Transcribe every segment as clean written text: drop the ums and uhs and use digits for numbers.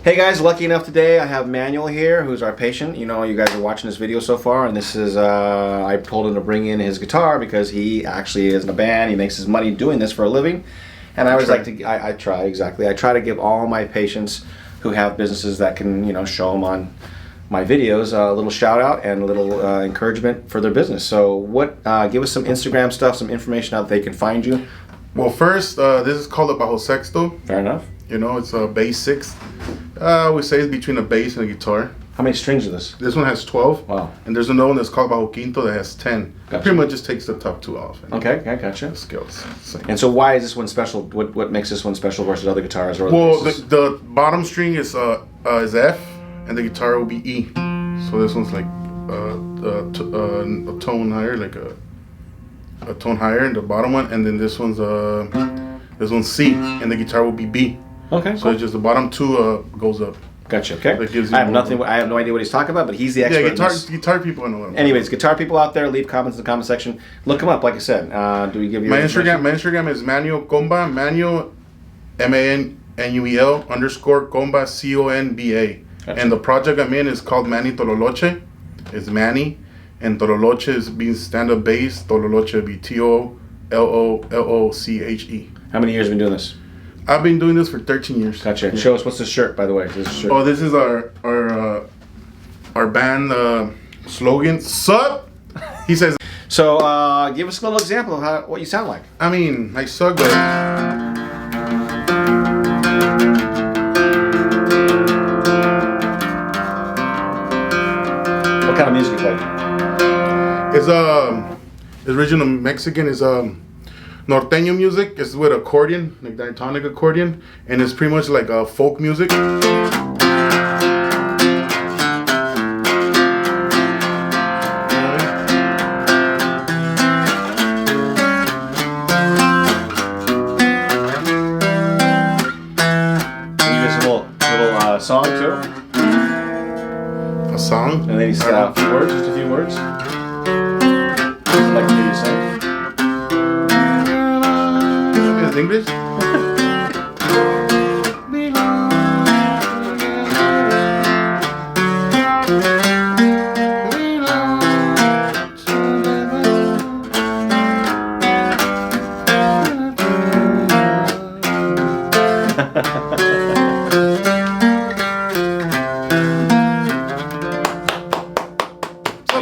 Hey guys, lucky enough today I have Manuel here, who's our patient. You know, you guys are watching this video so far, and this is, I told him to bring in his guitar because he actually is in a band. He makes his money doing this for a living. And I try to give all my patients who have businesses that can, you know, show them on my videos a little shout out and a little encouragement for their business. So give us some Instagram stuff, some information out that they can find you. Well, first, this is called a Bajosexto. Fair enough. You know, it's a bass 6. We say it's between a bass and a guitar. How many strings are this? This one has 12. Wow. And there's another one that's called Bajo Quinto that has 10. Gotcha. Pretty much just takes the top 2 off. Okay, I gotcha. The scales. And so why is this one special? What makes this one special versus other guitars? Or well, the bottom string is F, and the guitar will be E. So this one's like a tone higher, like a tone higher in the bottom one, and then this one's C, and the guitar will be B. Okay. So it's just the bottom 2 goes up. Gotcha. Okay. I have no idea what he's talking about, but he's the expert. Yeah, guitar people know what I'm Anyways, guitar people out there, leave comments in the comment section. Look him up, like I said. Do we give you my Instagram is Manuel Comba, Manuel MANUEL _ Comba CONBA. Gotcha. And the project I'm in is called Manny Tololoche. It's Manny, and Tololoche is being stand-up bass. Tololoche be TOLOLOCHE. How many years have you been doing this? I've been doing this for 13 years. Gotcha. Yeah. Show us, what's this shirt, by the way? This Oh, this is our band slogan. Sup? He says. So, give us a little example of what you sound like. I mean, I suck, but. What kind of music you play? It's original Mexican. Is norteño music. It's with accordion, like diatonic accordion, and it's pretty much like folk music. Song too? A song? And then he's got a few words, just a few words. I'd like to hear you sing. Is it English?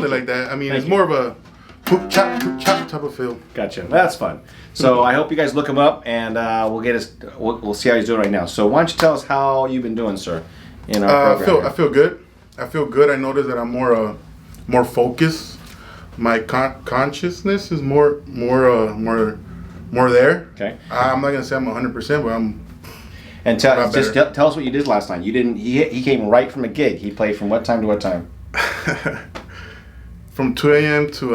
Like that. I mean, it's more of a hoop chop type of feel. Gotcha. That's fun. So I hope you guys look him up, and we'll see how he's doing right now. So why don't you tell us how you've been doing, sir, in our program? I feel good. I feel good. I notice that I'm more focused. My consciousness is more there. Okay. I'm not gonna say I'm 100%, but I'm. And tell us what you did last night. You didn't. He came right from a gig. He played from what time to what time? From 2 a.m. to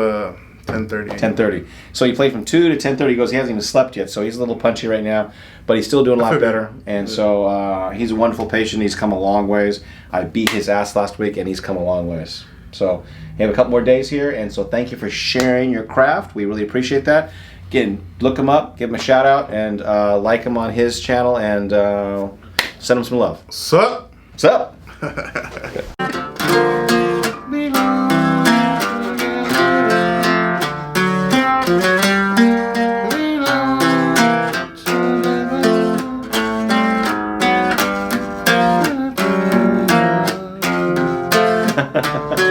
10:30. 10:30. So he played from 2 to 10:30. He goes, he hasn't even slept yet, so he's a little punchy right now, but he's still doing a lot better. And so he's a wonderful patient. He's come a long ways. I beat his ass last week, and he's come a long ways. So you have a couple more days here, and so thank you for sharing your craft. We really appreciate that. Again, look him up, give him a shout out, and like him on his channel, and send him some love. Sup? Sup? Ha ha ha.